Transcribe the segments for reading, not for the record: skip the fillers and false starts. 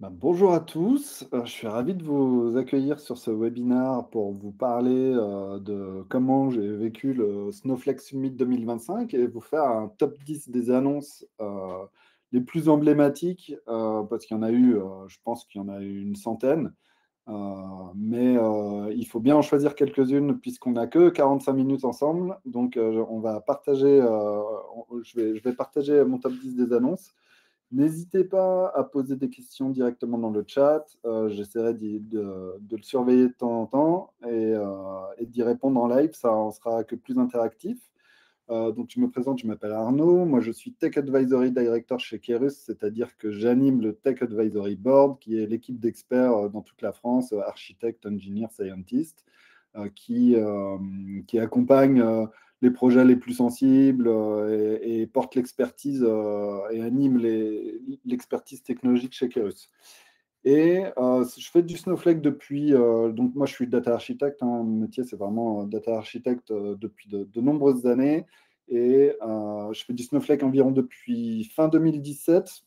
Bonjour à tous. Je suis ravi de vous accueillir sur ce webinaire pour vous parler de comment j'ai vécu le Snowflake Summit 2025 et vous faire un top 10 des annonces les plus emblématiques, parce qu'il y en a eu, je pense qu'il y en a eu une centaine. Mais il faut bien en choisir quelques-unes puisqu'on n'a que 45 minutes ensemble. Donc on va partager, je vais partager mon top 10 des annonces. N'hésitez pas à poser des questions directement dans le chat. J'essaierai de le surveiller de temps en temps et d'y répondre en live. Ça en sera que plus interactif. Donc, je me présente, je m'appelle Arnaud. Moi, je suis Tech Advisory Director chez Kerus, c'est-à-dire que j'anime le Tech Advisory Board, qui est l'équipe d'experts dans toute la France, architectes, ingénieurs, scientists, qui accompagne les projets les plus sensibles et porte l'expertise et anime l'expertise technologique chez Kerus. Et je fais du Snowflake depuis, donc moi je suis data architecte, hein, mon métier c'est vraiment data architecte depuis de nombreuses années. Et je fais du Snowflake environ depuis fin 2017,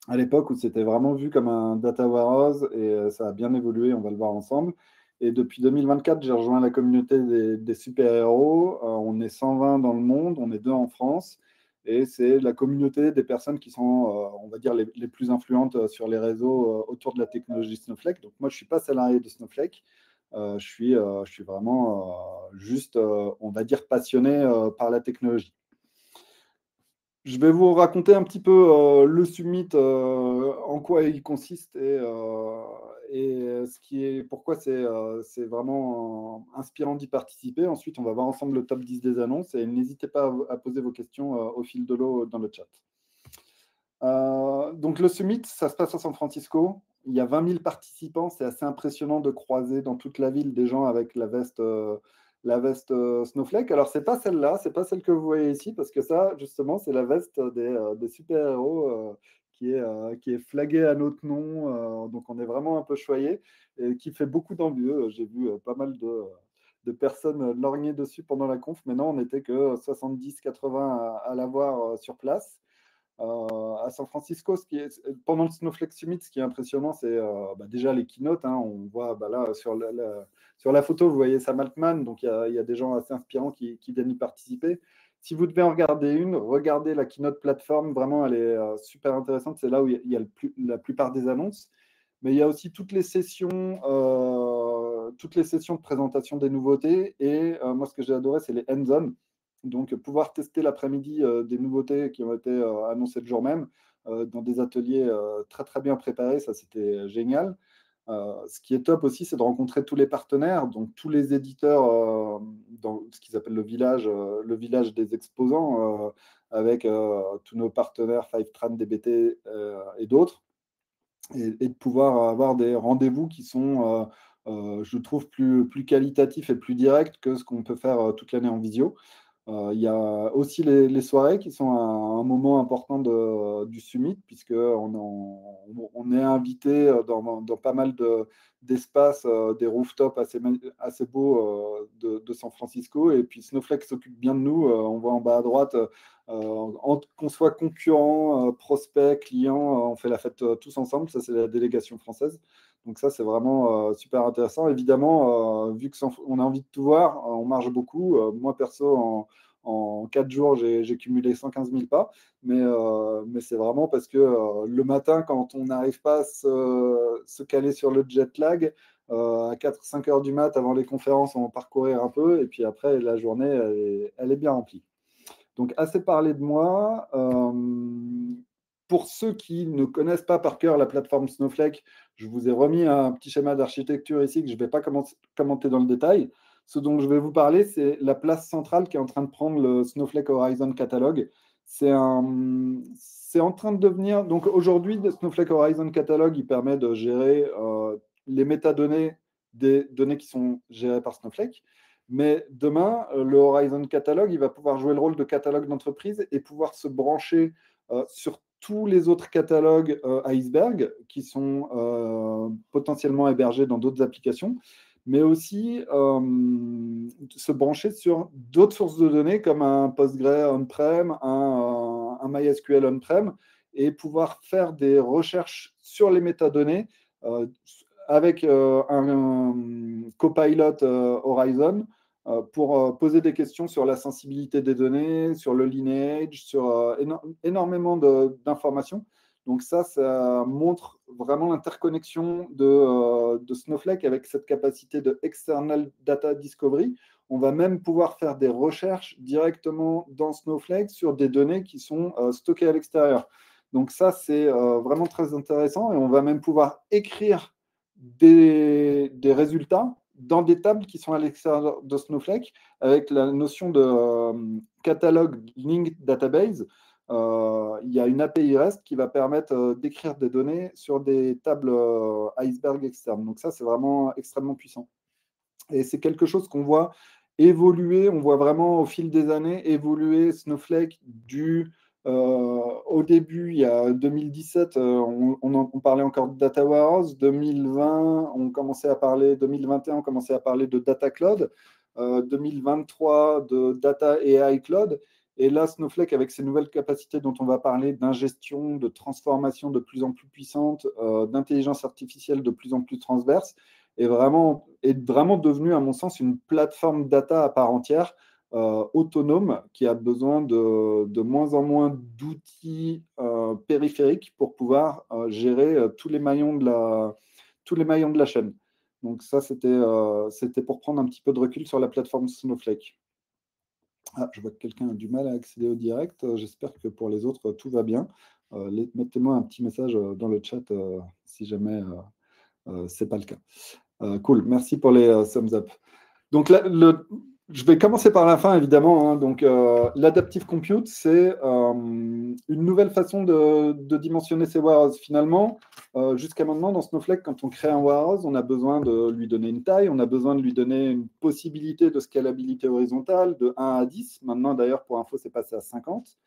à l'époque où c'était vraiment vu comme un data warehouse, et ça a bien évolué, on va le voir ensemble. Et depuis 2024, j'ai rejoint la communauté des super-héros. On est 120 dans le monde, on est 2 en France. Et c'est la communauté des personnes qui sont, on va dire, les plus influentes sur les réseaux autour de la technologie Snowflake. Donc moi, je ne suis pas salarié de Snowflake. Je suis vraiment juste, on va dire, passionné par la technologie. Je vais vous raconter un petit peu le summit, en quoi il consiste et pourquoi c'est vraiment inspirant d'y participer. Ensuite, on va voir ensemble le top 10 des annonces et n'hésitez pas à poser vos questions au fil de l'eau dans le chat. Donc le summit, ça se passe à San Francisco. Il y a 20 000 participants. C'est assez impressionnant de croiser dans toute la ville des gens avec la veste Snowflake. Alors, c'est pas celle-là, c'est pas celle que vous voyez ici, parce que ça, justement, c'est la veste des super-héros qui est flaguée à notre nom. Donc, on est vraiment un peu choyé et qui fait beaucoup d'envie. J'ai vu pas mal de personnes lorgner dessus pendant la conf. Mais non, on n'était que 70-80 à l'avoir sur place. À San Francisco, pendant le Snowflake Summit, ce qui est impressionnant, c'est déjà les keynotes, hein. On voit là sur la photo, vous voyez Sam Altman, donc il y a des gens assez inspirants qui viennent y participer. Si vous devez en regarder une, regardez la keynote plateforme. Vraiment, elle est super intéressante. C'est là où il y a la plupart des annonces. Mais il y a aussi toutes les sessions de présentation des nouveautés. Et moi, ce que j'ai adoré, c'est les hands-on. Donc, pouvoir tester l'après-midi des nouveautés qui ont été annoncées le jour même dans des ateliers très, très bien préparés. Ça, c'était génial. Ce qui est top aussi, c'est de rencontrer tous les partenaires, donc tous les éditeurs dans ce qu'ils appellent le village des exposants, avec tous nos partenaires, Fivetran, DBT et d'autres, et de pouvoir avoir des rendez-vous qui sont, je trouve, plus qualitatifs et plus directs que ce qu'on peut faire toute l'année en visio. Il y a aussi les soirées qui sont un moment important du summit, puisqu'on est invité dans pas mal d'espaces, des rooftops assez beaux de San Francisco. Et puis Snowflake s'occupe bien de nous. On voit en bas à droite, qu'on soit concurrent, prospect, client, on fait la fête tous ensemble. Ça, c'est la délégation française. Donc ça, c'est vraiment super intéressant. Évidemment, vu qu'on a envie de tout voir, on marche beaucoup. Moi, perso, en 4 jours, j'ai cumulé 115 000 pas. Mais c'est vraiment parce que le matin, quand on n'arrive pas à se caler sur le jet lag, à 4-5 heures du mat, avant les conférences, on va parcourir un peu. Et puis après, la journée, elle est bien remplie. Donc, assez parlé de moi. Pour ceux qui ne connaissent pas par cœur la plateforme Snowflake, je vous ai remis un petit schéma d'architecture ici que je ne vais pas commenter dans le détail. Ce dont je vais vous parler, c'est la place centrale qui est en train de prendre le Snowflake Horizon Catalog. C'est en train de devenir. Donc aujourd'hui, le Snowflake Horizon Catalog, il permet de gérer les métadonnées des données qui sont gérées par Snowflake. Mais demain, le Horizon Catalog, il va pouvoir jouer le rôle de catalogue d'entreprise et pouvoir se brancher sur tous les autres catalogues Iceberg qui sont potentiellement hébergés dans d'autres applications, mais aussi se brancher sur d'autres sources de données comme un Postgre on-prem, un MySQL on-prem, et pouvoir faire des recherches sur les métadonnées avec un copilot Horizon pour poser des questions sur la sensibilité des données, sur le lineage, sur énormément d'informations. Donc ça montre vraiment l'interconnexion de Snowflake avec cette capacité de external data discovery. On va même pouvoir faire des recherches directement dans Snowflake sur des données qui sont stockées à l'extérieur. Donc ça, c'est vraiment très intéressant et on va même pouvoir écrire des résultats dans des tables qui sont à l'extérieur de Snowflake avec la notion de catalogue linked database. Il y a une API REST qui va permettre d'écrire des données sur des tables iceberg externes. Donc ça, c'est vraiment extrêmement puissant. Et c'est quelque chose qu'on voit évoluer, on voit vraiment au fil des années évoluer Snowflake au début, il y a 2017, on parlait encore de Data Warehouse. 2020, 2021, on commençait à parler de Data Cloud. 2023, de Data AI Cloud. Et là, Snowflake, avec ses nouvelles capacités dont on va parler, d'ingestion, de transformation de plus en plus puissante, d'intelligence artificielle de plus en plus transverse, est vraiment devenu, à mon sens, une plateforme data à part entière, autonome, qui a besoin de moins en moins d'outils périphériques pour pouvoir gérer tous les maillons de la chaîne. Donc ça, c'était pour prendre un petit peu de recul sur la plateforme Snowflake. Ah, je vois que quelqu'un a du mal à accéder au direct. J'espère que pour les autres, tout va bien. Mettez-moi un petit message dans le chat si jamais ce n'est pas le cas. Cool, merci pour les thumbs up. Donc, je vais commencer par la fin, évidemment. Hein. Donc, l'adaptive compute, c'est une nouvelle façon de dimensionner ses warehouses. Finalement, jusqu'à maintenant, dans Snowflake, quand on crée un warehouse, on a besoin de lui donner une taille, on a besoin de lui donner une possibilité de scalabilité horizontale de 1 à 10. Maintenant, d'ailleurs, pour info, c'est passé à 50.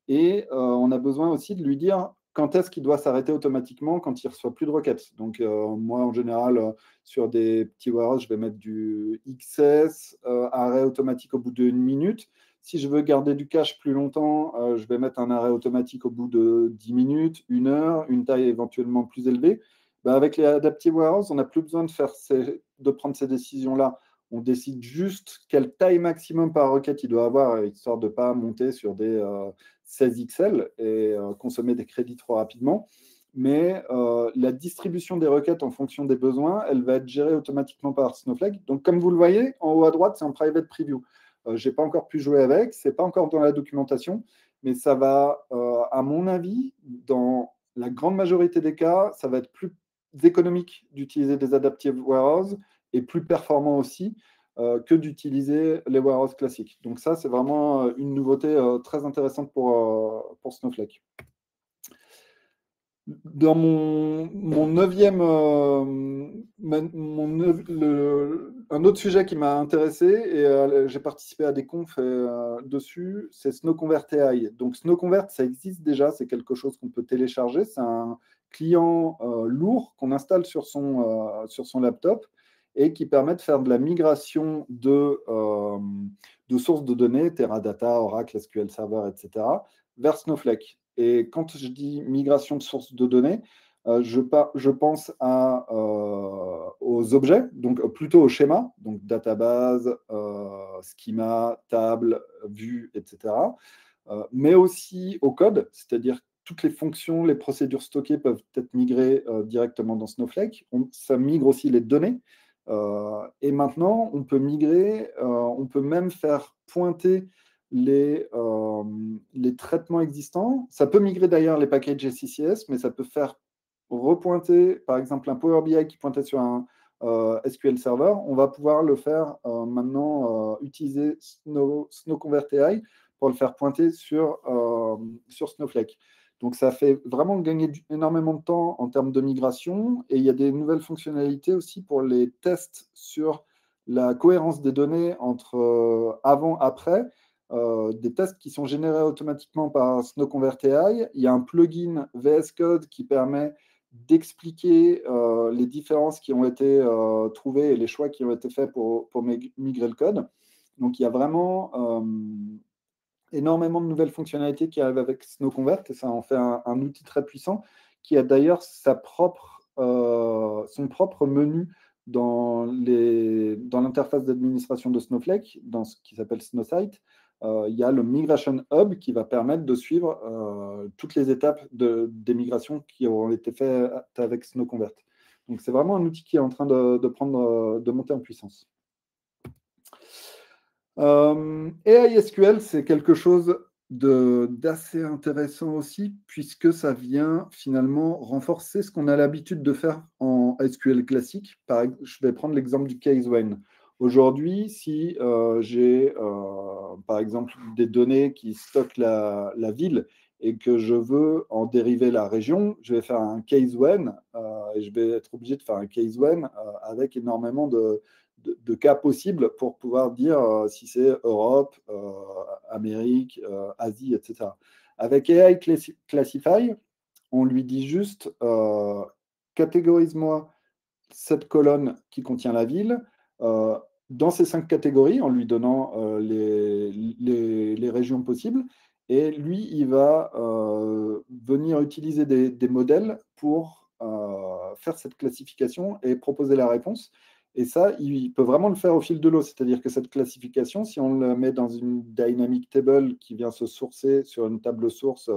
Et on a besoin aussi de lui dire quand est-ce qu'il doit s'arrêter automatiquement quand il ne reçoit plus de requêtes. Donc, moi, en général, sur des petits warehouses, je vais mettre du XS, arrêt automatique au bout d'1 minute. Si je veux garder du cache plus longtemps, je vais mettre un arrêt automatique au bout de 10 minutes, 1 heure, une taille éventuellement plus élevée. Ben, avec les adaptive warehouses, on n'a plus besoin de prendre ces décisions-là. On décide juste quelle taille maximum par requête il doit avoir, histoire de ne pas monter sur des 16 XL et consommer des crédits trop rapidement. Mais la distribution des requêtes en fonction des besoins, elle va être gérée automatiquement par Snowflake. Donc, comme vous le voyez, en haut à droite, c'est en private preview. Je n'ai pas encore pu jouer avec, ce n'est pas encore dans la documentation, mais ça va, à mon avis, dans la grande majorité des cas, ça va être plus économique d'utiliser des adaptive warehouses et plus performant aussi que d'utiliser les warehouses classiques. Donc ça, c'est vraiment une nouveauté très intéressante pour Snowflake. Dans mon neuvième, un autre sujet qui m'a intéressé, et j'ai participé à des confs dessus, c'est SnowConvert AI. Donc SnowConvert, ça existe déjà, c'est quelque chose qu'on peut télécharger. C'est un client lourd qu'on installe sur son laptop et qui permet de faire de la migration de sources de données, Teradata, Oracle, SQL Server, etc., vers Snowflake. Et quand je dis migration de sources de données, je pense aux objets, donc plutôt au schéma, donc database, schema, table, vue, etc., mais aussi au code, c'est-à-dire toutes les fonctions, les procédures stockées peuvent être migrées directement dans Snowflake. Ça migre aussi les données. Et maintenant, on peut migrer, on peut même faire pointer les traitements existants. Ça peut migrer d'ailleurs les packages SCCS, mais ça peut faire repointer, par exemple, un Power BI qui pointait sur un SQL Server. On va pouvoir le faire maintenant, utiliser SnowConvert AI pour le faire pointer sur Snowflake. Donc, ça fait vraiment gagner énormément de temps en termes de migration. Et il y a des nouvelles fonctionnalités aussi pour les tests sur la cohérence des données entre avant, après. Des tests qui sont générés automatiquement par SnowConvert AI. Il y a un plugin VS Code qui permet d'expliquer les différences qui ont été trouvées et les choix qui ont été faits pour migrer le code. Donc, il y a vraiment énormément de nouvelles fonctionnalités qui arrivent avec SnowConvert, et ça en fait un outil très puissant qui a d'ailleurs son propre menu dans l'interface d'administration de Snowflake, dans ce qui s'appelle Snowsight. Il y a le Migration Hub qui va permettre de suivre toutes les étapes des migrations qui ont été faites avec SnowConvert. Donc c'est vraiment un outil qui est en train de monter en puissance. AI SQL, c'est quelque chose d'assez intéressant aussi, puisque ça vient finalement renforcer ce qu'on a l'habitude de faire en SQL classique. Je vais prendre l'exemple du case when. Aujourd'hui, si j'ai par exemple des données qui stockent la ville et que je veux en dériver la région, je vais faire un case when et je vais être obligé de faire un case when avec énormément de cas possibles pour pouvoir dire si c'est Europe, Amérique, Asie, etc. Avec AI Classify, on lui dit juste catégorise-moi cette colonne qui contient la ville dans ces 5 catégories en lui donnant les régions possibles. Et lui, il va venir utiliser des modèles pour faire cette classification et proposer la réponse. Et ça, il peut vraiment le faire au fil de l'eau. C'est-à-dire que cette classification, si on le met dans une dynamic table qui vient se sourcer sur une table source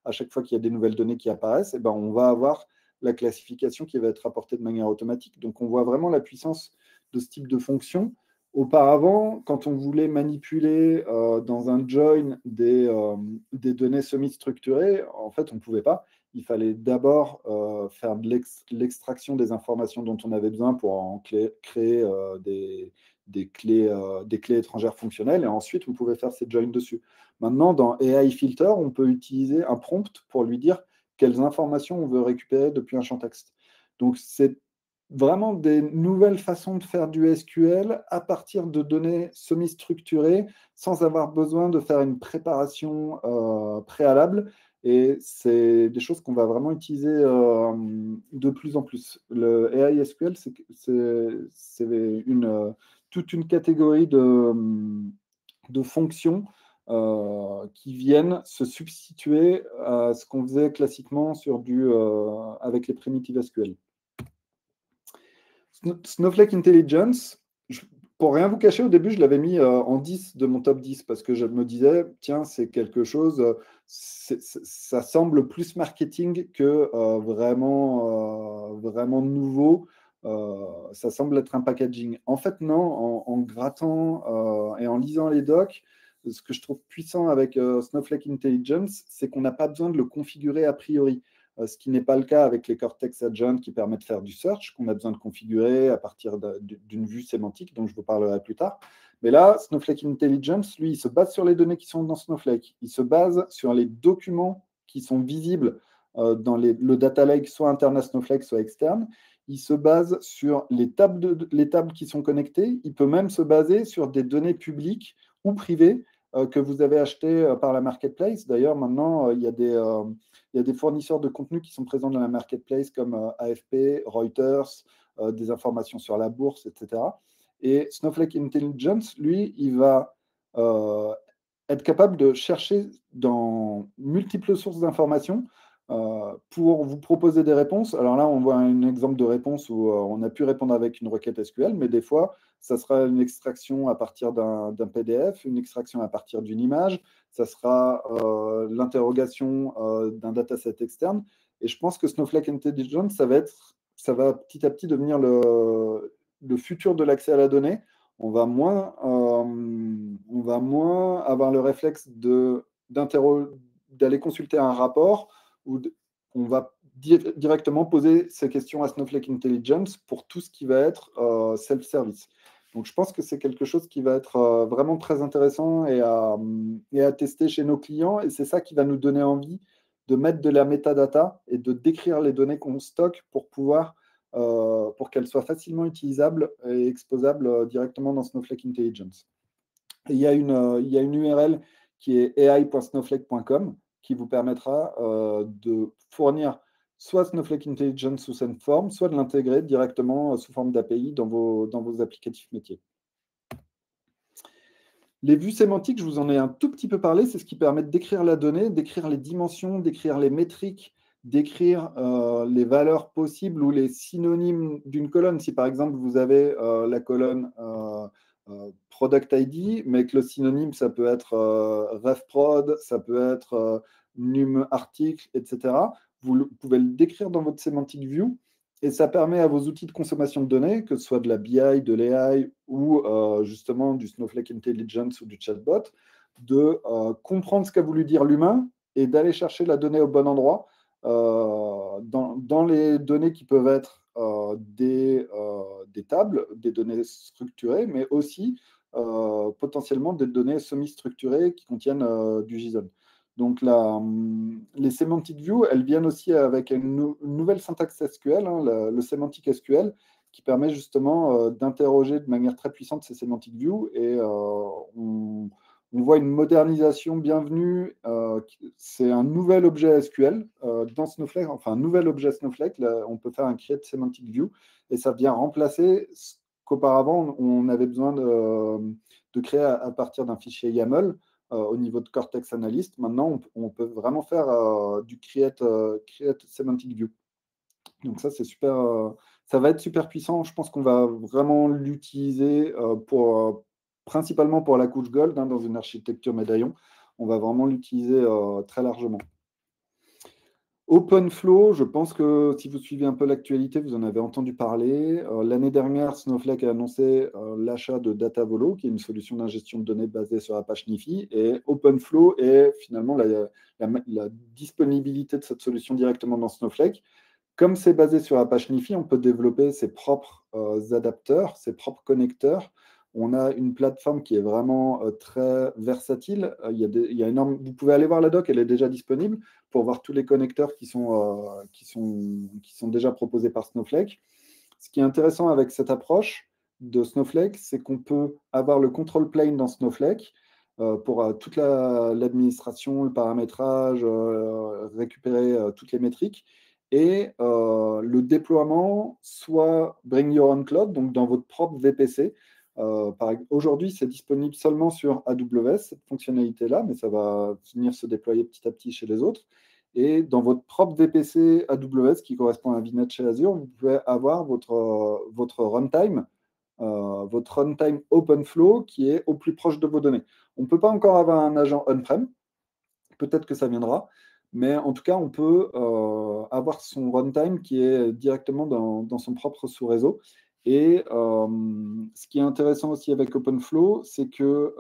à chaque fois qu'il y a des nouvelles données qui apparaissent, eh ben, on va avoir la classification qui va être apportée de manière automatique. Donc, on voit vraiment la puissance de ce type de fonction. Auparavant, quand on voulait manipuler dans un join des données semi-structurées, en fait, on ne pouvait pas. Il fallait d'abord faire de l'extraction des informations dont on avait besoin pour en créer des clés étrangères fonctionnelles, et ensuite, on pouvait faire ces joins dessus. Maintenant, dans AI Filter, on peut utiliser un prompt pour lui dire quelles informations on veut récupérer depuis un champ texte. Donc, c'est vraiment des nouvelles façons de faire du SQL à partir de données semi-structurées sans avoir besoin de faire une préparation préalable. Et c'est des choses qu'on va vraiment utiliser de plus en plus. Le AI SQL, c'est toute une catégorie de fonctions qui viennent se substituer à ce qu'on faisait classiquement avec les primitives SQL. Snowflake Intelligence, pour rien vous cacher, au début, je l'avais mis en 10 de mon top 10 parce que je me disais, tiens, c'est quelque chose, ça semble plus marketing que vraiment nouveau. Ça semble être un packaging. En fait, non, en grattant et en lisant les docs, ce que je trouve puissant avec Snowflake Intelligence, c'est qu'on n'a pas besoin de le configurer a priori. Ce qui n'est pas le cas avec les Cortex Agents qui permettent de faire du search, qu'on a besoin de configurer à partir d'une vue sémantique, dont je vous parlerai plus tard. Mais là, Snowflake Intelligence, lui, il se base sur les données qui sont dans Snowflake. Il se base sur les documents qui sont visibles dans le data lake, soit interne à Snowflake, soit externe. Il se base sur les tables qui sont connectées. Il peut même se baser sur des données publiques ou privées que vous avez achetées par la marketplace. D'ailleurs, maintenant, il y a des fournisseurs de contenu qui sont présents dans la marketplace comme AFP, Reuters, des informations sur la bourse, etc. Et Snowflake Intelligence, lui, il va être capable de chercher dans multiples sources d'informations pour vous proposer des réponses. Alors là, on voit un exemple de réponse où on a pu répondre avec une requête SQL, mais des fois, ça sera une extraction à partir d'un PDF, une extraction à partir d'une image, ça sera l'interrogation d'un dataset externe. Et je pense que Snowflake Intelligence, ça va petit à petit devenir le futur de l'accès à la donnée. On va moins avoir le réflexe d'aller consulter un rapport où on va directement poser ces questions à Snowflake Intelligence pour tout ce qui va être self-service. Donc, je pense que c'est quelque chose qui va être vraiment très intéressant et à tester chez nos clients. Et c'est ça qui va nous donner envie de mettre de la metadata et de décrire les données qu'on stocke pour qu'elles soient facilement utilisables et exposables directement dans Snowflake Intelligence. Et il y a une URL qui est ai.snowflake.com qui vous permettra de fournir soit Snowflake Intelligence sous cette forme, soit de l'intégrer directement sous forme d'API dans vos applicatifs métiers. Les vues sémantiques, je vous en ai un tout petit peu parlé, c'est ce qui permet de décrire la donnée, d'écrire les dimensions, d'écrire les métriques, d'écrire les valeurs possibles ou les synonymes d'une colonne. Si par exemple vous avez la colonne Product ID, mais que le synonyme, ça peut être RefProd, ça peut être num article, etc. Pouvez le décrire dans votre semantic view et ça permet à vos outils de consommation de données, que ce soit de la BI, de l'AI ou justement du Snowflake Intelligence ou du chatbot, de comprendre ce qu'a voulu dire l'humain et d'aller chercher la donnée au bon endroit dans les données qui peuvent être des tables, des données structurées, mais aussi potentiellement des données semi-structurées qui contiennent du JSON. Donc les semantic views, elles viennent aussi avec une nouvelle syntaxe SQL, hein, le semantic SQL, qui permet justement d'interroger de manière très puissante ces semantic views et on voit une modernisation bienvenue. C'est un nouvel objet SQL dans Snowflake, enfin un nouvel objet Snowflake. Là, on peut faire un create semantic view et ça vient remplacer ce qu'auparavant on avait besoin de créer à partir d'un fichier YAML au niveau de Cortex Analyst. Maintenant, on peut vraiment faire du create semantic view. Donc ça, c'est super. Ça va être super puissant. Je pense qu'on va vraiment l'utiliser principalement pour la couche Gold, hein, dans une architecture médaillon. On va vraiment l'utiliser très largement. OpenFlow, je pense que si vous suivez un peu l'actualité, vous en avez entendu parler. L'année dernière, Snowflake a annoncé l'achat de Datavolo, qui est une solution d'ingestion de données basée sur Apache Nifi. Et OpenFlow est finalement la disponibilité de cette solution directement dans Snowflake. Comme c'est basé sur Apache Nifi, on peut développer ses propres adapteurs, ses propres connecteurs. On a une plateforme qui est vraiment très versatile. Il y a vous pouvez aller voir la doc, elle est déjà disponible pour voir tous les connecteurs qui sont déjà proposés par Snowflake. Ce qui est intéressant avec cette approche de Snowflake, c'est qu'on peut avoir le control plane dans Snowflake pour toute l'administration, le paramétrage, récupérer toutes les métriques et le déploiement, soit Bring Your Own Cloud, donc dans votre propre VPC. Aujourd'hui, c'est disponible seulement sur AWS, cette fonctionnalité-là, mais ça va venir se déployer petit à petit chez les autres. Et dans votre propre VPC AWS, qui correspond à un VNet chez Azure, vous pouvez avoir votre runtime OpenFlow qui est au plus proche de vos données. On ne peut pas encore avoir un agent on-prem, peut-être que ça viendra, mais en tout cas, on peut avoir son runtime qui est directement dans son propre sous-réseau. Et ce qui est intéressant aussi avec OpenFlow, c'est que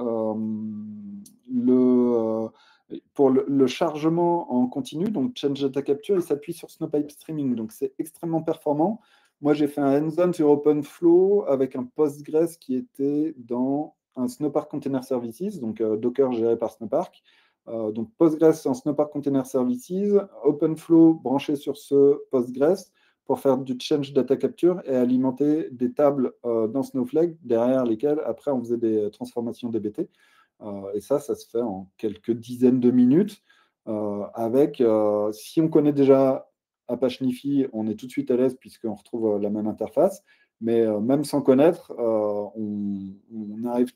pour le chargement en continu, donc Change Data Capture, il s'appuie sur Snowpipe Streaming. Donc c'est extrêmement performant. Moi, j'ai fait un hands-on sur OpenFlow avec un Postgres qui était dans un Snowpark Container Services, donc Docker géré par Snowpark. Donc Postgres en Snowpark Container Services, OpenFlow branché sur ce Postgres pour faire du Change Data Capture et alimenter des tables dans Snowflake derrière lesquelles après on faisait des transformations DBT. Et ça se fait en quelques dizaines de minutes si on connaît déjà Apache Nifi, on est tout de suite à l'aise puisqu'on retrouve la même interface. Mais même sans connaître, on arrive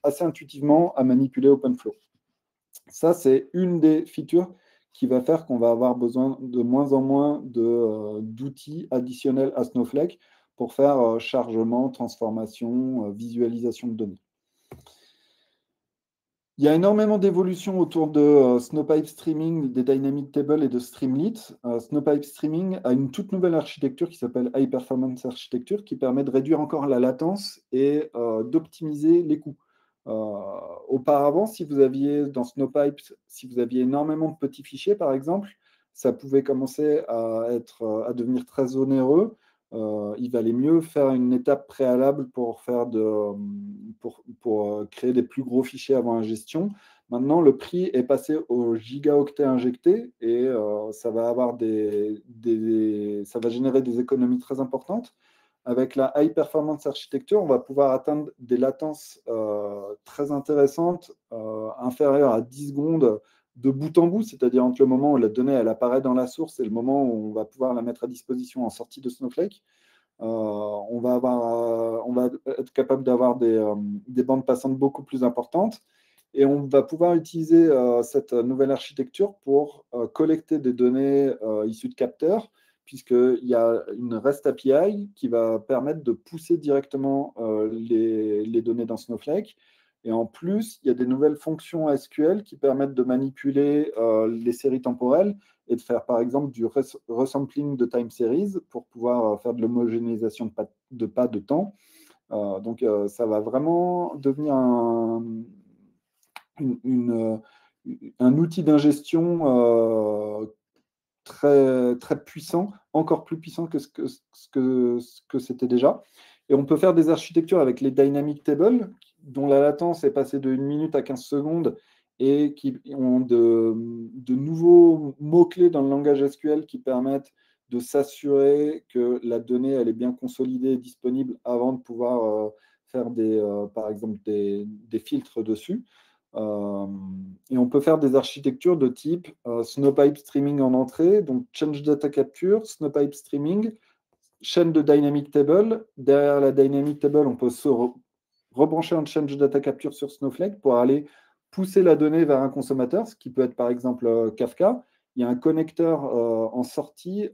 assez intuitivement à manipuler OpenFlow. Ça, c'est une des features qui va faire qu'on va avoir besoin de moins en moins d'outils additionnels à Snowflake pour faire chargement, transformation, visualisation de données. Il y a énormément d'évolutions autour de Snowpipe Streaming, des Dynamic Tables et de Streamlit. Snowpipe Streaming a une toute nouvelle architecture qui s'appelle High Performance Architecture qui permet de réduire encore la latence et d'optimiser les coûts. Auparavant, si vous aviez dans Snowpipe, si vous aviez énormément de petits fichiers, par exemple, ça pouvait commencer à devenir très onéreux. Il valait mieux faire une étape préalable pour créer des plus gros fichiers avant ingestion. Maintenant, le prix est passé au gigaoctet injecté et ça va générer des économies très importantes. Avec la High Performance Architecture, on va pouvoir atteindre des latences très intéressantes, inférieures à 10 secondes de bout en bout, c'est-à-dire entre le moment où la donnée elle apparaît dans la source et le moment où on va pouvoir la mettre à disposition en sortie de Snowflake. on va être capable d'avoir des bandes passantes beaucoup plus importantes. Et on va pouvoir utiliser cette nouvelle architecture pour collecter des données issues de capteurs, puisqu'il y a une REST API qui va permettre de pousser directement les données dans Snowflake. Et en plus, il y a des nouvelles fonctions SQL qui permettent de manipuler les séries temporelles et de faire par exemple du resampling de time series pour pouvoir faire de l'homogénéisation de pas de temps. Donc ça va vraiment devenir une, un outil d'ingestion très puissant, encore plus puissant que ce que c'était déjà. Et on peut faire des architectures avec les dynamic tables, dont la latence est passée de 1 minute à 15 secondes et qui ont de nouveaux mots-clés dans le langage SQL qui permettent de s'assurer que la donnée elle est bien consolidée et disponible avant de pouvoir faire par exemple des filtres dessus. Euh, et on peut faire des architectures de type Snowpipe Streaming en entrée, donc Change Data Capture, Snowpipe Streaming, chaîne de Dynamic Table. Derrière la Dynamic Table, on peut se rebrancher un Change Data Capture sur Snowflake pour aller pousser la donnée vers un consommateur, ce qui peut être par exemple Kafka. Il y a un connecteur en sortie,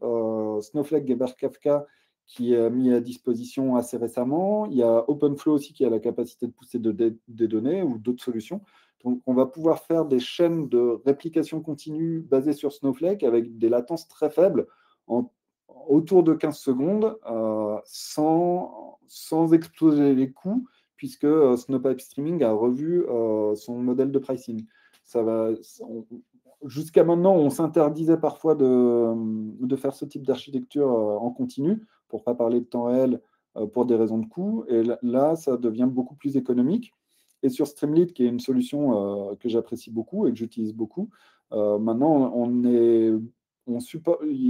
Snowflake Geber Kafka, qui est mis à disposition assez récemment. Il y a OpenFlow aussi qui a la capacité de pousser des données ou d'autres solutions. Donc, on va pouvoir faire des chaînes de réplication continue basées sur Snowflake avec des latences très faibles, autour de 15 secondes, sans exploser les coûts, puisque Snowpipe Streaming a revu son modèle de pricing. Jusqu'à maintenant, on s'interdisait parfois de faire ce type d'architecture en continu, pour ne pas parler de temps réel, pour des raisons de coût. Et là, ça devient beaucoup plus économique. Et sur Streamlit, qui est une solution que j'apprécie beaucoup et que j'utilise beaucoup, maintenant, il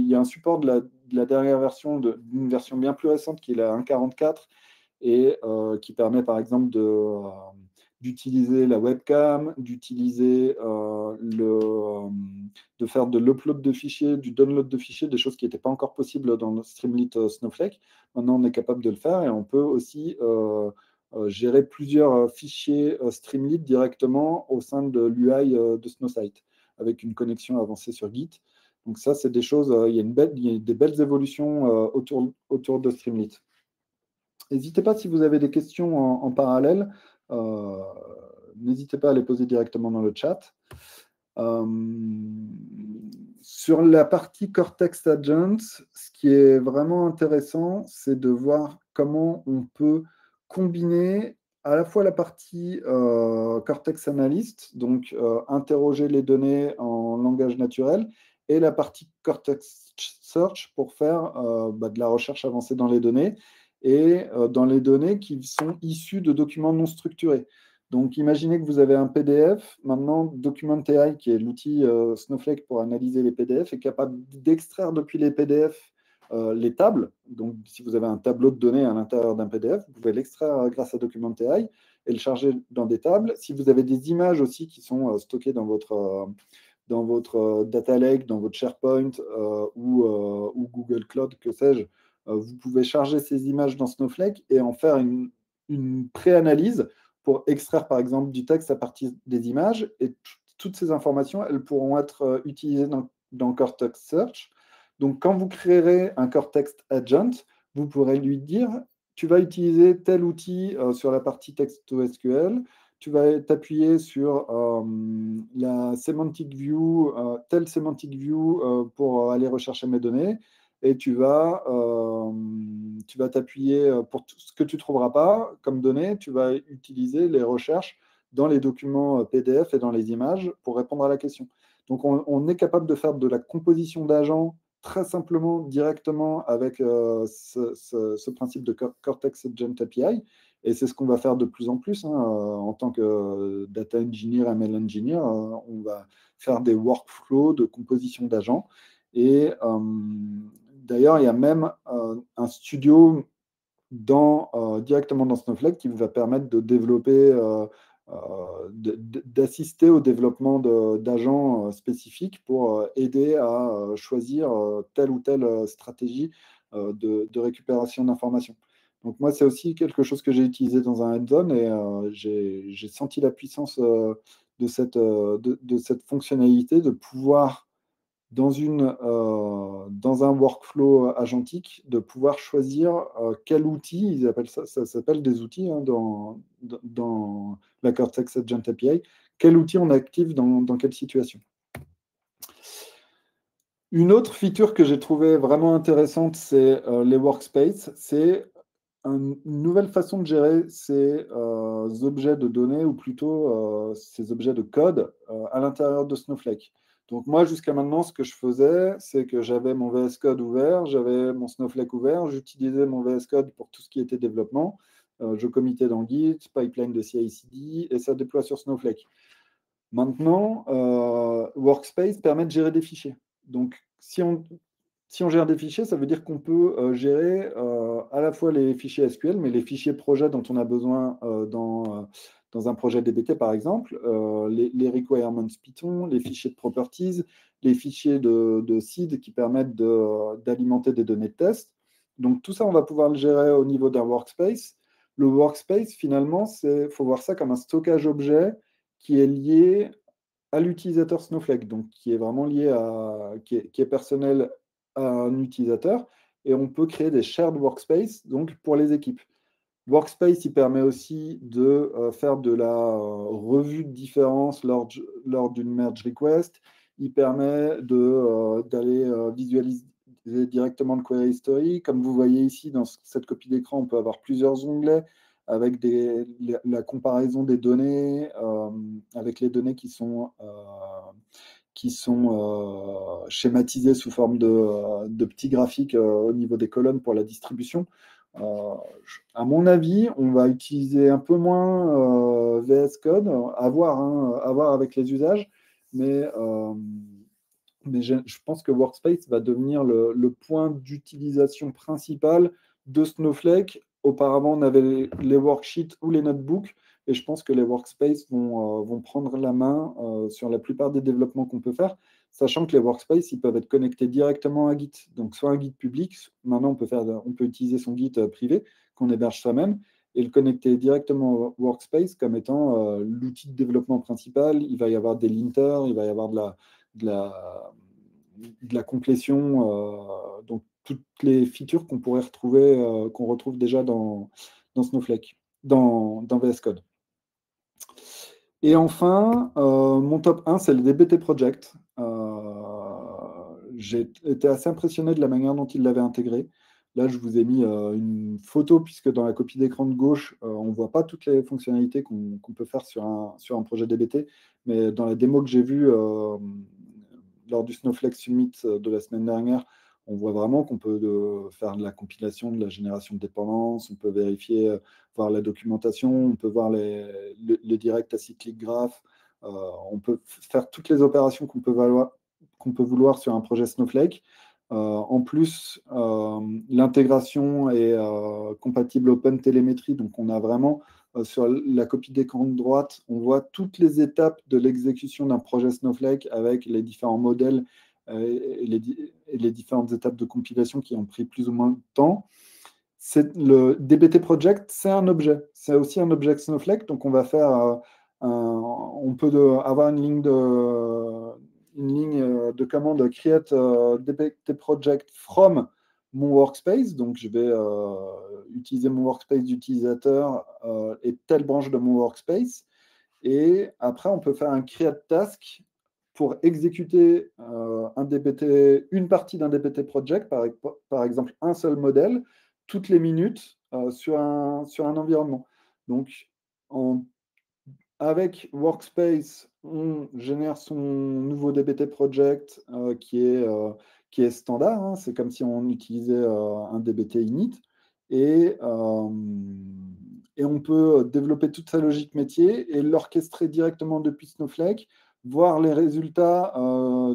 y a un support de la dernière version, d'une version bien plus récente qui est la 1.44 et qui permet par exemple d'utiliser la webcam, de faire de l'upload de fichiers, du download de fichiers, des choses qui n'étaient pas encore possibles dans le Streamlit Snowflake. Maintenant, on est capable de le faire et on peut aussi gérer plusieurs fichiers Streamlit directement au sein de l'UI de Snowsight avec une connexion avancée sur Git. Donc ça, c'est des choses, il y a des belles évolutions autour de Streamlit. N'hésitez pas si vous avez des questions en parallèle, euh, n'hésitez pas à les poser directement dans le chat. Euh, sur la partie Cortex Agents, ce qui est vraiment intéressant, c'est de voir comment on peut combiner à la fois la partie Cortex Analyst, donc interroger les données en langage naturel, et la partie Cortex Search pour faire de la recherche avancée dans les données et dans les données qui sont issues de documents non structurés. Donc, imaginez que vous avez un PDF. Maintenant, Document.ai, qui est l'outil Snowflake pour analyser les PDF, est capable d'extraire depuis les PDF les tables. Donc, si vous avez un tableau de données à l'intérieur d'un PDF, vous pouvez l'extraire grâce à Document.ai et le charger dans des tables. Si vous avez des images aussi qui sont stockées dans votre data lake, dans votre SharePoint ou Google Cloud, que sais-je, vous pouvez charger ces images dans Snowflake et en faire une pré-analyse pour extraire par exemple du texte à partir des images. Et toutes ces informations, elles pourront être utilisées dans Cortex Search. Donc quand vous créerez un Cortex Agent, vous pourrez lui dire, tu vas utiliser tel outil sur la partie texte SQL, tu vas t'appuyer sur la semantic view, telle semantic view pour aller rechercher mes données et tu vas t'appuyer pour tout ce que tu ne trouveras pas comme données, tu vas utiliser les recherches dans les documents PDF et dans les images pour répondre à la question. Donc, on est capable de faire de la composition d'agents très simplement, directement avec ce principe de Cortex Agent API. Et c'est ce qu'on va faire de plus en plus en tant que data engineer, ML engineer. On va faire des workflows de composition d'agents. Et d'ailleurs, il y a même un studio directement dans Snowflake qui va permettre de développer, d'assister au développement d'agents spécifiques pour aider à choisir telle ou telle stratégie de récupération d'informations. Donc moi, c'est aussi quelque chose que j'ai utilisé dans un hands-on et j'ai senti la puissance de cette fonctionnalité de pouvoir, dans un workflow agentique, de pouvoir choisir quel outil, ils appellent ça s'appelle des outils hein, dans la Cortex Agent API, quel outil on active dans quelle situation. Une autre feature que j'ai trouvée vraiment intéressante, c'est les workspaces. C'est une nouvelle façon de gérer ces objets de données, ou plutôt ces objets de code à l'intérieur de Snowflake. Donc moi, jusqu'à maintenant, ce que je faisais, c'est que j'avais mon VS Code ouvert, j'avais mon Snowflake ouvert, j'utilisais mon VS Code pour tout ce qui était développement. Je committais dans Git, pipeline de CI/CD, et ça déploie sur Snowflake. Maintenant, Workspace permet de gérer des fichiers. Donc, si on gère des fichiers, ça veut dire qu'on peut gérer à la fois les fichiers SQL, mais les fichiers projets dont on a besoin dans un projet DBT, par exemple, les requirements Python, les fichiers de properties, les fichiers de seed qui permettent d'alimenter des données de test. Donc, tout ça, on va pouvoir le gérer au niveau d'un workspace. Le workspace, finalement, il faut voir ça comme un stockage objet qui est lié à l'utilisateur Snowflake, donc qui est vraiment lié qui est personnel à un utilisateur, et on peut créer des shared workspace donc pour les équipes. Workspace, il permet aussi de faire de la revue de différences lors d'une merge request. Il permet d'aller visualiser directement le query history. Comme vous voyez ici, dans cette copie d'écran, on peut avoir plusieurs onglets avec la comparaison des données, avec les données qui sont schématisées sous forme de petits graphiques au niveau des colonnes pour la distribution. À mon avis, on va utiliser un peu moins VS Code, à voir, hein, à voir avec les usages, mais je pense que Workspace va devenir le point d'utilisation principal de Snowflake. Auparavant, on avait les worksheets ou les notebooks, et je pense que les workspaces vont prendre la main sur la plupart des développements qu'on peut faire, sachant que les workspaces, ils peuvent être connectés directement à Git. Donc, soit un Git public, maintenant on peut utiliser son Git privé qu'on héberge soi-même, et le connecter directement au workspace comme étant l'outil de développement principal. Il va y avoir des linters, il va y avoir de la complétion, donc toutes les features qu'on pourrait retrouver, qu'on retrouve déjà dans Snowflake, dans VS Code. Et enfin, mon top 1, c'est le DBT Project. J'ai été assez impressionné de la manière dont il l'avait intégré. Là, je vous ai mis une photo, puisque dans la copie d'écran de gauche, on ne voit pas toutes les fonctionnalités qu'on peut faire sur un projet DBT. Mais dans la démo que j'ai vue lors du Snowflake Summit de la semaine dernière, on voit vraiment qu'on peut faire de la compilation, de la génération de dépendances, on peut vérifier, voir la documentation, on peut voir le direct acyclic graph, on peut faire toutes les opérations qu'on peut vouloir sur un projet Snowflake. En plus, l'intégration est compatible OpenTelemetry, donc on a vraiment sur la copie d'écran de droite, on voit toutes les étapes de l'exécution d'un projet Snowflake avec les différents modèles et les différentes étapes de compilation qui ont pris plus ou moins de temps. Le DBT Project, c'est un objet. C'est aussi un objet Snowflake, donc on va faire on peut avoir une ligne de commande create DBT project from mon workspace. Donc, je vais utiliser mon workspace d'utilisateur et telle branche de mon workspace. Et après, on peut faire un create task pour exécuter une partie d'un DBT project, par exemple un seul modèle, toutes les minutes sur un environnement. Donc, avec Workspace, on génère son nouveau DBT project qui est standard, hein. C'est comme si on utilisait un DBT init. Et on peut développer toute sa logique métier et l'orchestrer directement depuis Snowflake, voir les résultats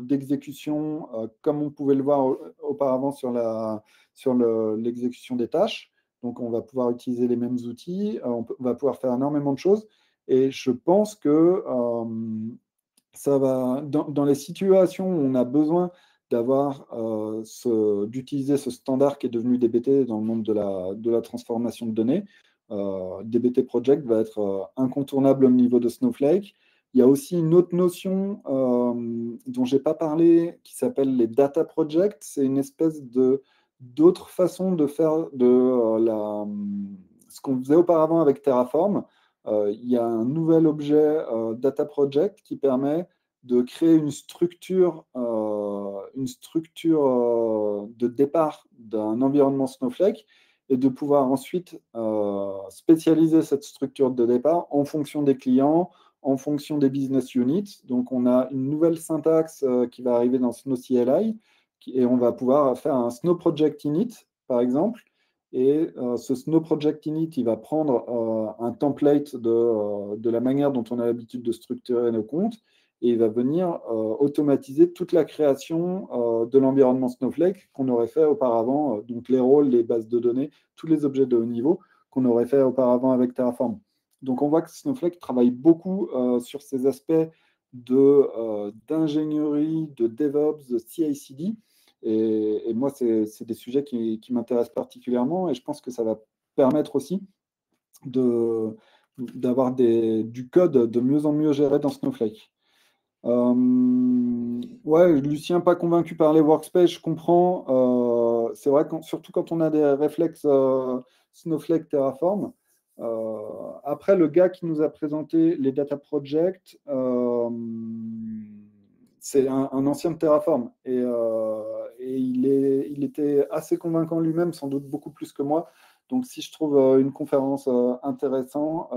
d'exécution comme on pouvait le voir auparavant sur l'exécution des tâches. Donc, on va pouvoir utiliser les mêmes outils, on va pouvoir faire énormément de choses. Et je pense que ça va, dans les situations où on a besoin d'utiliser ce standard qui est devenu DBT dans le monde de la transformation de données. DBT Project va être incontournable au niveau de Snowflake. Il y a aussi une autre notion dont je n'ai pas parlé qui s'appelle les data projects. C'est une espèce d'autre façon de faire ce qu'on faisait auparavant avec Terraform. Il y a un nouvel objet data project qui permet de créer une structure de départ d'un environnement Snowflake et de pouvoir ensuite spécialiser cette structure de départ en fonction des clients, en fonction des business units. Donc, on a une nouvelle syntaxe qui va arriver dans Snow CLI et on va pouvoir faire un Snow Project Init, par exemple. Et ce Snow Project Init, il va prendre un template de la manière dont on a l'habitude de structurer nos comptes et il va venir automatiser toute la création de l'environnement Snowflake qu'on aurait fait auparavant, donc les rôles, les bases de données, tous les objets de haut niveau qu'on aurait fait auparavant avec Terraform. Donc on voit que Snowflake travaille beaucoup sur ces aspects d'ingénierie, de DevOps, de CI/CD. Et moi, c'est des sujets qui m'intéressent particulièrement et je pense que ça va permettre aussi d'avoir du code de mieux en mieux géré dans Snowflake. Ouais, Lucien, pas convaincu par les workspaces, je comprends. C'est vrai, surtout quand on a des réflexes Snowflake Terraform. Après, le gars qui nous a présenté les data projects, c'est un ancien de Terraform et il était assez convaincant lui-même, sans doute beaucoup plus que moi. Donc, si je trouve une conférence intéressante,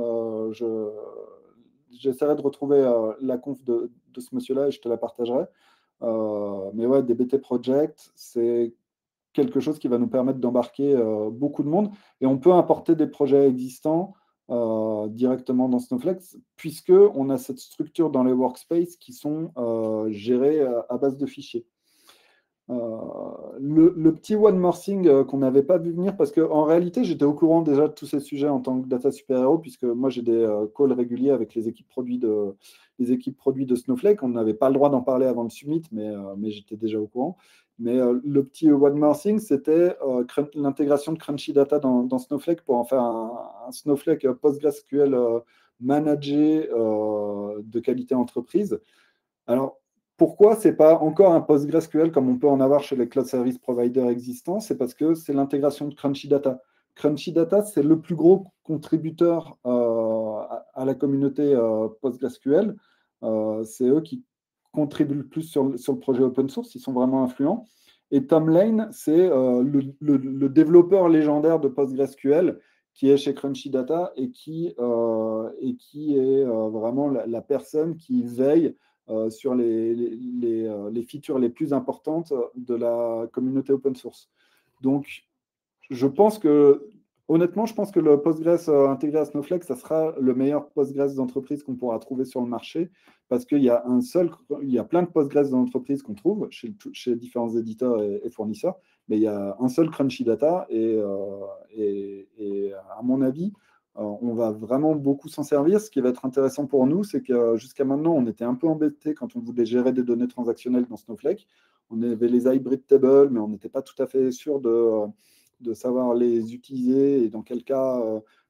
j'essaierai de retrouver la conf de ce monsieur-là et je te la partagerai. Mais ouais, DBT Project, c'est quelque chose qui va nous permettre d'embarquer beaucoup de monde et on peut importer des projets existants directement dans Snowflake puisqu'on a cette structure dans les workspaces qui sont gérés à base de fichiers. Le petit one more thing qu'on n'avait pas vu venir, parce qu'en réalité, j'étais au courant déjà de tous ces sujets en tant que data super-héros, puisque moi, j'ai des calls réguliers avec les équipes produits de Snowflake. On n'avait pas le droit d'en parler avant le summit, mais j'étais déjà au courant. Mais le petit one more thing, c'était l'intégration de Crunchy Data dans Snowflake pour en faire un Snowflake PostgreSQL managé de qualité entreprise. Alors, pourquoi ce n'est pas encore un PostgreSQL comme on peut en avoir chez les cloud service providers existants? C'est parce que c'est l'intégration de Crunchy Data. Crunchy Data, c'est le plus gros contributeur à la communauté PostgreSQL. C'est eux qui contribuent le plus sur le projet open source. Ils sont vraiment influents. Et Tom Lane, c'est le développeur légendaire de PostgreSQL qui est chez Crunchy Data et qui est vraiment la personne qui veille sur les features les plus importantes de la communauté open source. Donc, honnêtement, je pense que le Postgres intégré à Snowflake, ça sera le meilleur Postgres d'entreprise qu'on pourra trouver sur le marché parce qu'il y a plein de Postgres d'entreprise qu'on trouve chez différents éditeurs et fournisseurs, mais il y a un seul Crunchy Data et à mon avis, on va vraiment beaucoup s'en servir. Ce qui va être intéressant pour nous, c'est que jusqu'à maintenant, on était un peu embêtés quand on voulait gérer des données transactionnelles dans Snowflake. On avait les hybrid tables, mais on n'était pas tout à fait sûr de savoir les utiliser et dans quel cas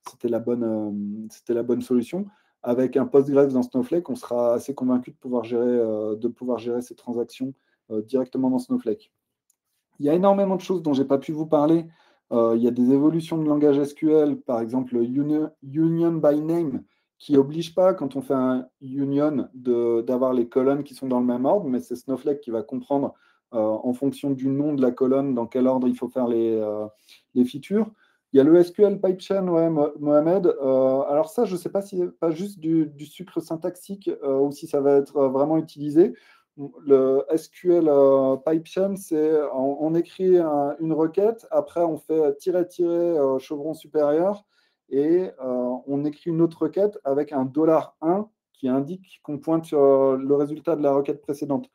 c'était la bonne solution. Avec un Postgres dans Snowflake, on sera assez convaincu de pouvoir gérer ces transactions directement dans Snowflake. Il y a énormément de choses dont je n'ai pas pu vous parler. Il y a des évolutions de langage SQL, par exemple Union by Name, qui n'oblige pas, quand on fait un union, d'avoir les colonnes qui sont dans le même ordre, mais c'est Snowflake qui va comprendre en fonction du nom de la colonne, dans quel ordre il faut faire les features. Il y a le SQL Pipechain, ouais, Mohamed. Alors ça, je ne sais pas si c'est pas juste du sucre syntaxique ou si ça va être vraiment utilisé. Le SQL Pipechain, c'est on écrit une requête, après on fait tiret chevron supérieur et on écrit une autre requête avec un $1 qui indique qu'on pointe sur le résultat de la requête précédente.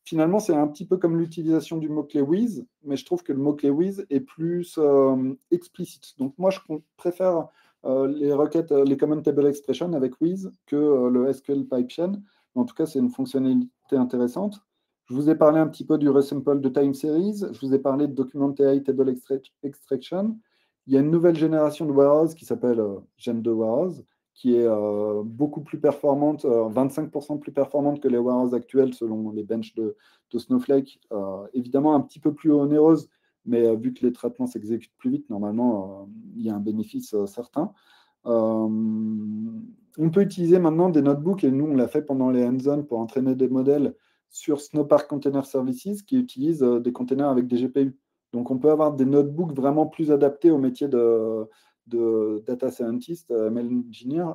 Finalement, c'est un petit peu comme l'utilisation du mot-clé with, mais je trouve que le mot-clé with est plus explicite. Donc moi, je préfère les requêtes, les Common Table Expression avec with que le SQL Pipechain. En tout cas, c'est une fonctionnalité intéressante. Je vous ai parlé un petit peu du resample de time series. Je vous ai parlé de document AI table extraction. Il y a une nouvelle génération de warehouse qui s'appelle Gen 2 Warehouse, qui est beaucoup plus performante, 25% plus performante que les warehouses actuelles selon les benches de Snowflake. Évidemment, un petit peu plus onéreuse, mais vu que les traitements s'exécutent plus vite, normalement, il y a un bénéfice certain. On peut utiliser maintenant des notebooks, et nous, on l'a fait pendant les hands-on pour entraîner des modèles sur Snowpark Container Services qui utilisent des containers avec des GPU. Donc, on peut avoir des notebooks vraiment plus adaptés au métier de data scientist, ML engineer,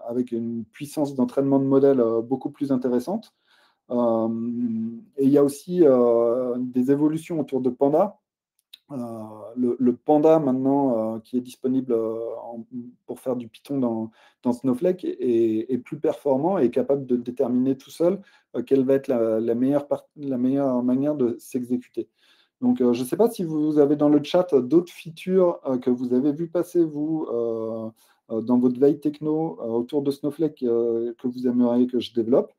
avec une puissance d'entraînement de modèles beaucoup plus intéressante. Et il y a aussi des évolutions autour de Panda. Le Panda maintenant qui est disponible pour faire du Python dans Snowflake est plus performant et est capable de déterminer tout seul quelle va être la meilleure manière de s'exécuter. Donc, je ne sais pas si vous avez dans le chat d'autres features que vous avez vu passer, vous, dans votre veille techno autour de Snowflake que vous aimeriez que je développe.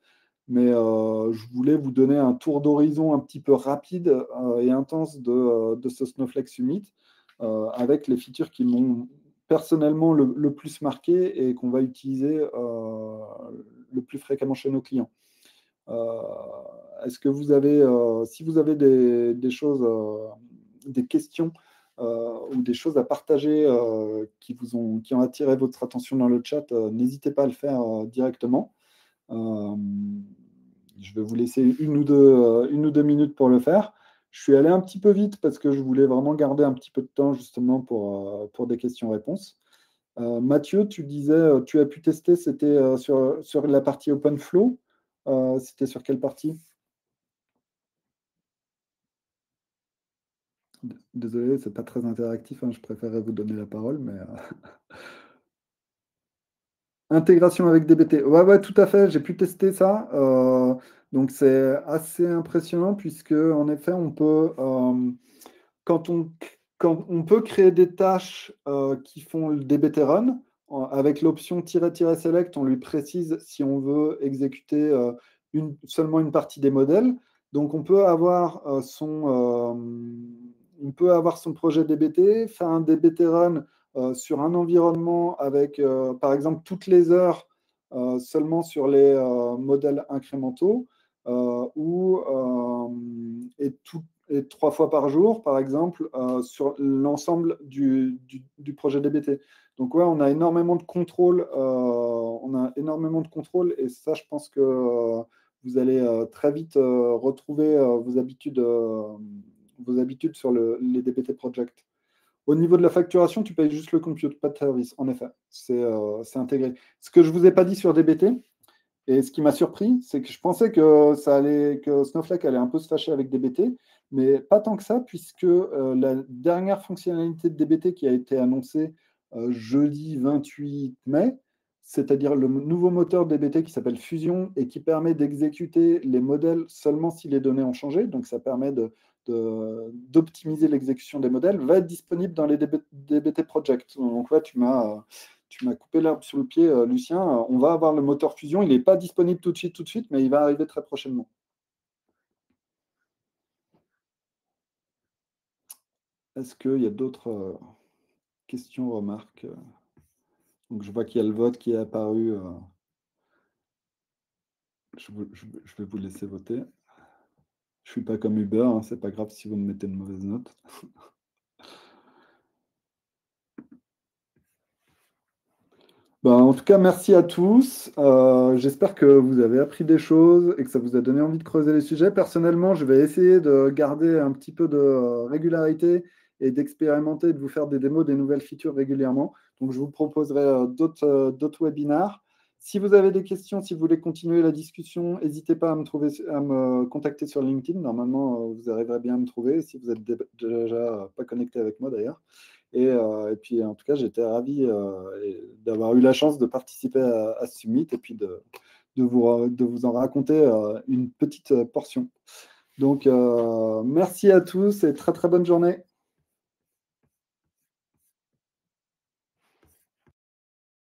Mais je voulais vous donner un tour d'horizon un petit peu rapide et intense de ce Snowflake Summit avec les features qui m'ont personnellement le plus marqué et qu'on va utiliser le plus fréquemment chez nos clients. Est-ce que vous avez, si vous avez des choses, des questions ou des choses à partager qui ont attiré votre attention dans le chat, n'hésitez pas à le faire directement. Je vais vous laisser une ou deux minutes pour le faire. Je suis allé un petit peu vite parce que je voulais vraiment garder un petit peu de temps justement pour des questions-réponses. Mathieu, tu disais, tu as pu tester, c'était sur la partie OpenFlow. C'était sur quelle partie? Désolé, c'est pas très interactif, hein, je préférerais vous donner la parole, mais intégration avec DBT. Ouais, ouais, tout à fait, j'ai pu tester ça. Donc c'est assez impressionnant puisque en effet, quand on, quand on peut créer des tâches qui font le DBT run, avec l'option "-select", on lui précise si on veut exécuter seulement une partie des modèles. Donc on peut avoir son projet DBT, faire un DBT run sur un environnement avec, par exemple, toutes les heures seulement sur les modèles incrémentaux et 3 fois par jour, par exemple, sur l'ensemble du projet DBT. Donc, ouais, on a énormément de contrôle. Et ça, je pense que vous allez très vite retrouver vos habitudes sur les DBT projects. Au niveau de la facturation, tu payes juste le compute, pas de service. En effet, c'est intégré. Ce que je ne vous ai pas dit sur DBT, et ce qui m'a surpris, c'est que je pensais que Snowflake allait un peu se fâcher avec DBT, mais pas tant que ça, puisque la dernière fonctionnalité de DBT qui a été annoncée jeudi 28 mai, c'est-à-dire le nouveau moteur DBT qui s'appelle Fusion et qui permet d'exécuter les modèles seulement si les données ont changé, donc ça permet d'optimiser l'exécution des modèles, va être disponible dans les DBT Project. Donc ouais, tu m'as coupé l'herbe sous le pied, Lucien. On va avoir le moteur Fusion. Il n'est pas disponible tout de suite, mais il va arriver très prochainement. Est-ce qu'il y a d'autres questions, remarques? Donc, je vois qu'il y a le vote qui est apparu. Je vais vous laisser voter. Je ne suis pas comme Uber, hein, c'est pas grave si vous me mettez une mauvaise note. En tout cas, merci à tous. J'espère que vous avez appris des choses et que ça vous a donné envie de creuser les sujets. Personnellement, je vais essayer de garder un petit peu de régularité et d'expérimenter, de vous faire des démos, des nouvelles features régulièrement. Donc, je vous proposerai d'autres webinars. Si vous avez des questions, si vous voulez continuer la discussion, n'hésitez pas à me contacter sur LinkedIn. Normalement, vous arriverez bien à me trouver si vous êtes déjà pas connecté avec moi d'ailleurs. Et puis, en tout cas, j'étais ravi d'avoir eu la chance de participer à ce summit et puis de vous en raconter une petite portion. Donc, merci à tous et très, très bonne journée.